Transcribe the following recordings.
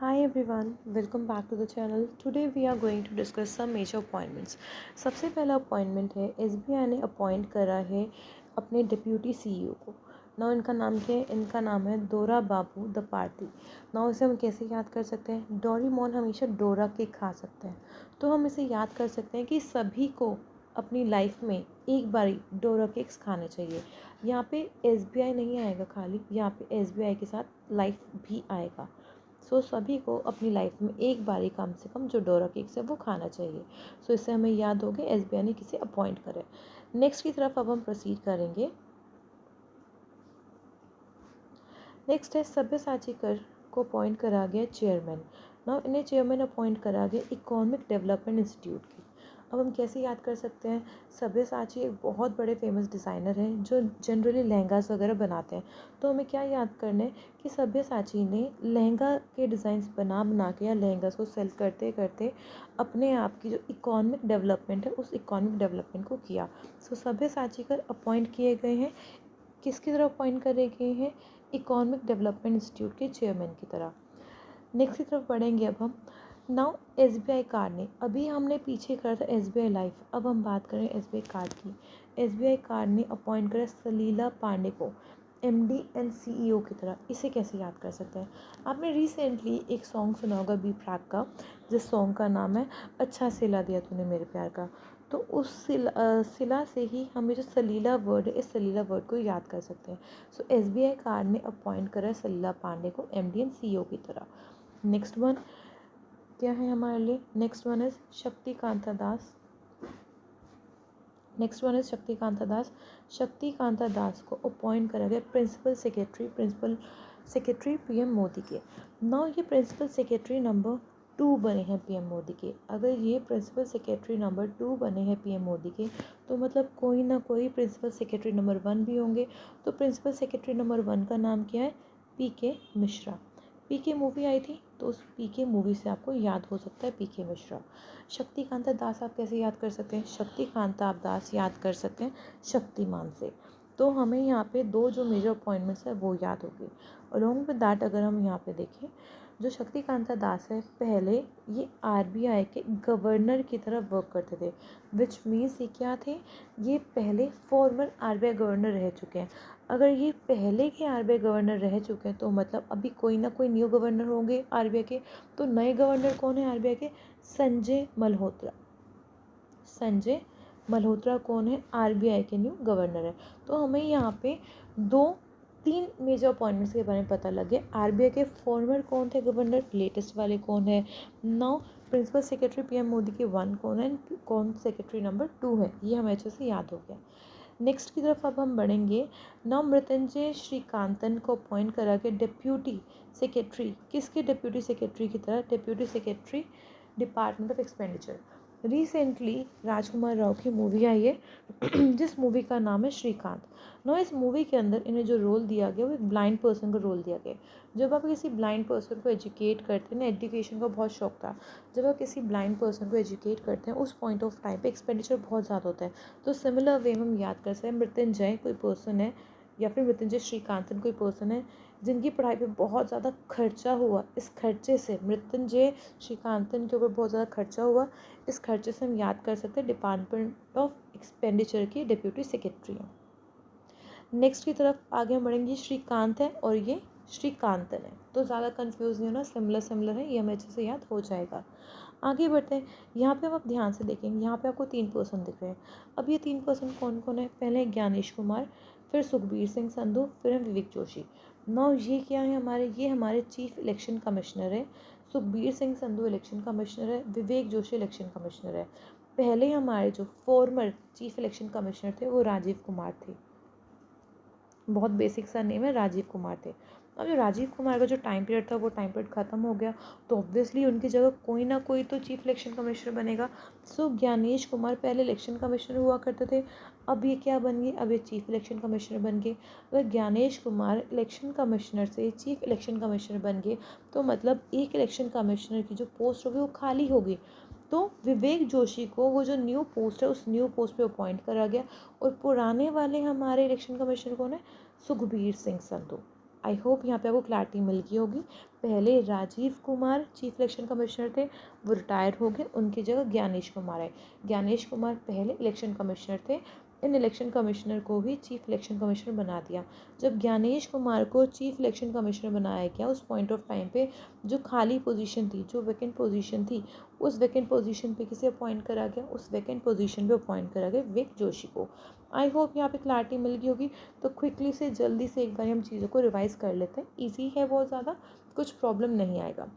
Hi everyone, welcome back to the channel. Today we are going to discuss some major appointments. सबसे पहला appointment है SBI ने appoint करा है अपने डिप्यूटी सीईओ को। ना इनका नाम क्या है? इनका नाम है डोरा बाबू द पार्टी। ना इसे हम कैसे याद कर सकते हैं? डोरेमोन हमेशा डोरा केक खा सकते हैं, तो हम इसे याद कर सकते हैं कि सभी को अपनी लाइफ में एक बारी डोरा केक्स खाने चाहिए। यहाँ पे एसबीआई नहीं आएगा खाली, यहाँ पे एसबीआई के साथ लाइफ भी आएगा। सभी को अपनी लाइफ में एक बारी कम से कम जो डोरा केक्स है वो खाना चाहिए। इससे हमें याद हो गया एसबीआई ने किसे अपॉइंट करे। नेक्स्ट की तरफ अब हम प्रोसीड करेंगे। नेक्स्ट है सब्यसाची कर को अपॉइंट करा गया चेयरमैन। ना इन्हें चेयरमैन अपॉइंट करा गया इकोनॉमिक डेवलपमेंट इंस्टीट्यूट की। अब हम कैसे याद कर सकते हैं? सब्यसाची एक बहुत बड़े फेमस डिज़ाइनर हैं जो जनरली लहंगास वगैरह बनाते हैं। तो हमें क्या याद करना है कि सब्यसाची ने लहंगा के डिज़ाइंस बना बना के या लहंगास को सेल करते करते अपने आप की जो इकोनॉमिक डेवलपमेंट है उस इकोनॉमिक डेवलपमेंट को किया। सब्यसाची कर अपॉइंट किए गए हैं, किसकी तरह अपॉइंट करे गए हैं? इकोनॉमिक डेवलपमेंट इंस्टीट्यूट के चेयरमैन की तरह। नेक्स्ट की तरफ बढ़ेंगे अब हम। नाउ एसबीआई कार्ड ने, अभी हमने पीछे करा था एसबीआई लाइफ, अब हम बात करें एसबीआई कार्ड की। एसबीआई कार्ड ने अपॉइंट करा सलीला पांडे को एमडी एंड सीईओ की तरह। इसे कैसे याद कर सकते हैं? आपने रिसेंटली एक सॉन्ग सुना होगा बी प्राक का, जिस सॉन्ग का नाम है अच्छा सिला दिया तूने मेरे प्यार का। तो उस सिला से ही हमें जो सलीला वर्ड है, इस सलीला वर्ड को याद कर सकते हैं। एसबीआई कार्ड ने अपॉइंट करा सलीला पांडे को एमडी एंड सीईओ की तरह। नेक्स्ट वन क्या है हमारे लिए? नेक्स्ट वन इज शक्तिकांता दास। शक्तिकांता दास को अपॉइंट करा गया प्रिंसिपल सेक्रेटरी पीएम मोदी के। नाउ ये प्रिंसिपल सेक्रेटरी नंबर 2 बने हैं पीएम मोदी के। अगर ये प्रिंसिपल सेक्रेटरी नंबर 2 बने हैं पीएम मोदी के, तो मतलब कोई ना कोई प्रिंसिपल सेक्रेटरी नंबर 1 भी होंगे। तो प्रिंसिपल सेक्रेटरी नंबर 1 का नाम क्या है? पीके मिश्रा। पीके मूवी आई थी, तो उस पीके मूवी से आपको याद हो सकता है पीके मिश्रा। शक्तिकांता दास आप कैसे याद कर सकते हैं? शक्तिकांता आप दास याद कर सकते हैं शक्तिमान से। तो हमें यहाँ पे दो जो मेजर अपॉइंटमेंट्स है वो याद हो गए। अलॉन्ग विद दैट अगर हम यहाँ पे देखें, जो शक्तिकांता दास है पहले ये आरबीआई के गवर्नर की तरह वर्क करते थे, विच मीन्स ये क्या थे? ये पहले फॉर्मर आरबीआई गवर्नर रह चुके हैं। अगर ये पहले के आरबीआई गवर्नर रह चुके हैं तो मतलब अभी कोई ना कोई न्यू गवर्नर होंगे आरबीआई के। तो नए गवर्नर कौन है आरबीआई के? संजय मल्होत्रा कौन है? आरबीआई के न्यू गवर्नर है। तो हमें यहाँ पे 3 मेजर अपॉइंटमेंट्स के बारे में पता लगे। आरबीआई के फॉर्मर कौन थे गवर्नर, लेटेस्ट वाले कौन है? Now principal secretary PM Modi के 1 कौन है, कौन सेक्रेटरी नंबर 2 है, ये हमें अच्छे से याद हो गया। नेक्स्ट की तरफ अब हम बढ़ेंगे। नाउ मृत्युंजय श्रीकांतन को अपॉइंट करा गया डिप्यूटी सेक्रेटरी, किसके डिप्यूटी सेक्रेटरी की तरह? Deputy secretary department of expenditure. Recently Rajkummar Rao की मूवी आई है जिस मूवी का नाम है श्रीकांत। नो इस मूवी के अंदर इन्हें जो रोल दिया गया वो एक ब्लाइंड पर्सन का रोल दिया गया। जब आप किसी ब्लाइंड पर्सन को एजुकेट करते हैं ना, एजुकेशन का बहुत शौक था, जब आप किसी ब्लाइंड पर्सन को एजुकेट करते हैं उस पॉइंट ऑफ टाइम पे एक्सपेंडिचर बहुत ज़्यादा होता है। तो सिमिलर वे में हम याद कर सकते हैं मृत्युंजय कोई पर्सन है, या फिर मृत्युंजय श्रीकांतन कोई पर्सन है जिनकी पढ़ाई पे बहुत ज़्यादा खर्चा हुआ। इस खर्चे से मृत्युंजय श्रीकांतन के ऊपर बहुत ज़्यादा खर्चा हुआ, इस खर्चे से हम याद कर सकते हैं डिपार्टमेंट ऑफ एक्सपेंडिचर की डिप्यूटी सेक्रेटरी हैं। नेक्स्ट की तरफ आगे बढ़ेंगे। श्रीकांत है और ये श्रीकांतन है, तो ज़्यादा कंफ्यूज नहीं होना, सिमिलर है, ये हमें अच्छे से याद हो जाएगा। आगे बढ़ते हैं। यहाँ पे आप ध्यान से देखेंगे, यहाँ पे आपको 3 पर्सन दिख रहे हैं। अब ये 3 पर्सन कौन कौन है? पहले ज्ञानेश कुमार, फिर सुखबीर सिंह संधू, फिर हम विवेक जोशी। नाउ ये क्या है हमारे? ये हमारे चीफ इलेक्शन कमिश्नर है। सुखबीर सिंह संधू इलेक्शन कमिश्नर है, विवेक जोशी इलेक्शन कमिश्नर है। पहले हमारे जो फॉर्मर चीफ इलेक्शन कमिश्नर थे वो राजीव कुमार थे, बहुत बेसिक सा नेम है, राजीव कुमार थे। अब जो राजीव कुमार का जो टाइम पीरियड था वो टाइम पीरियड ख़त्म हो गया, तो ऑब्वियसली उनकी जगह कोई ना कोई तो चीफ इलेक्शन कमिश्नर बनेगा। ज्ञानेश कुमार पहले इलेक्शन कमिश्नर हुआ करते थे, अब ये क्या बन गए? अब ये चीफ इलेक्शन कमिश्नर बन गए। अगर ज्ञानेश कुमार इलेक्शन कमिश्नर से चीफ इलेक्शन कमिश्नर बन गए तो मतलब एक इलेक्शन कमिश्नर की जो पोस्ट होगी वो खाली होगी। तो विवेक जोशी को वो जो न्यू पोस्ट है उस न्यू पोस्ट पे अपॉइंट करा गया। और पुराने वाले हमारे इलेक्शन कमिश्नर कौन है? सुखबीर सिंह संधू। आई होप यहाँ पे आपको क्लैरिटी मिल गई होगी। पहले Rajiv Kumar chief election commissioner थे, वो रिटायर हो गए, उनकी जगह ज्ञानेश कुमार है। ज्ञानेश कुमार पहले इलेक्शन कमिश्नर थे, इन इलेक्शन कमिश्नर को ही चीफ इलेक्शन कमिश्नर बना दिया। जब ज्ञानेश कुमार को चीफ इलेक्शन कमिश्नर बनाया गया, उस पॉइंट ऑफ टाइम पे जो खाली पोजीशन थी, जो वैकेंट पोजीशन थी, उस वैकेंट पोजीशन पे किसे अपॉइंट करा गया, उस वैकेंट पोजीशन पे अपॉइंट करा गया विक जोशी को। आई होप यहाँ पे क्लैरिटी मिल गई होगी। तो क्विकली से जल्दी से एक बार हम चीज़ों को रिवाइज कर लेते हैं। ईजी है बहुत ज़्यादा, कुछ प्रॉब्लम नहीं आएगा।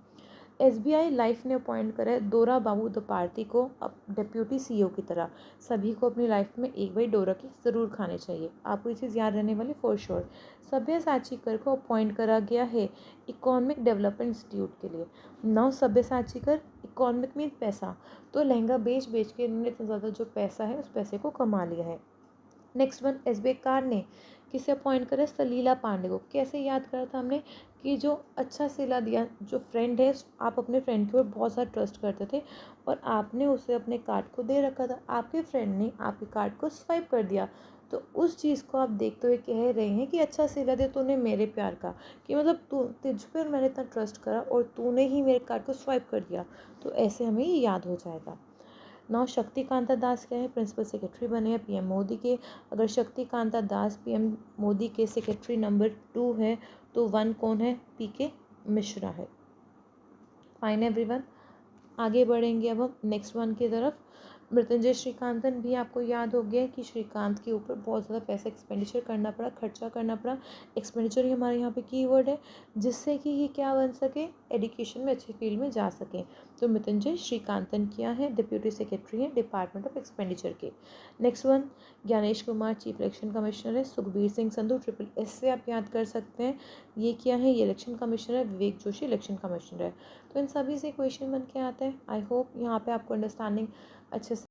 SBI लाइफ ने अपॉइंट करा है डोरा बाबू त्रिपाठी को अब डिप्यूटी CEO की तरह। सभी को अपनी लाइफ में एक बार डोरा की ज़रूर खाने चाहिए, आपको ये चीज़ याद रहने वाली फॉर श्योर। सब्यसाचीकर को अपॉइंट करा गया है इकोनॉमिक डेवलपमेंट इंस्टीट्यूट के लिए। नाउ सब्यसाचीकर इकोनॉमिक में पैसा, तो लहंगा बेच बेच के इन्होंने इतना ज़्यादा जो पैसा है उस पैसे को कमा लिया है। नेक्स्ट वन, SBI कार ने किसे अपॉइंट करा, सलीला पांडे को। कैसे याद करा था हमने कि जो अच्छा सिला दिया, जो फ्रेंड है, आप अपने फ्रेंड के ऊपर बहुत सारा ट्रस्ट करते थे और आपने उसे अपने कार्ड को दे रखा था, आपके फ्रेंड ने आपके कार्ड को स्वाइप कर दिया, तो उस चीज़ को आप देखते हुए कह रहे हैं कि अच्छा सिला दे तूने मेरे प्यार का, कि मतलब तू तुझ पर मैंने इतना ट्रस्ट करा और तूने ही मेरे कार्ड को स्वाइप कर दिया। तो ऐसे हमें ये याद हो जाएगा। नाउ शक्ति कांता दास क्या है, प्रिंसिपल सेक्रेटरी बने हैं PM मोदी के। अगर शक्ति कांता दास PM मोदी के सेक्रेटरी नंबर 2 है तो 1 कौन है, PK मिश्रा है। फाइन एवरीवन, आगे बढ़ेंगे अब हम नेक्स्ट वन की तरफ। मृत्युंजय श्रीकांतन भी आपको याद हो गया कि श्रीकांत के ऊपर बहुत ज़्यादा पैसा एक्सपेंडिचर करना पड़ा, खर्चा करना पड़ा। एक्सपेंडिचर ही हमारे यहाँ पे कीवर्ड है, जिससे कि ये क्या बन सके, एजुकेशन में अच्छी फील्ड में जा सकें। तो मृत्युंजय श्रीकांतन क्या है, डिप्यूटी सेक्रेटरी है डिपार्टमेंट ऑफ एक्सपेंडिचर के। Next one, Gyanesh Kumar chief election commissioner है। सुखबीर सिंह संधू SSS से आप याद कर सकते हैं, ये क्या है, ये इलेक्शन कमिश्नर है। विवेक जोशी इलेक्शन कमिश्नर है। तो इन सभी से क्वेश्चन बन के आता है। आई होप यहाँ पे आपको अंडरस्टैंडिंग अच्छे से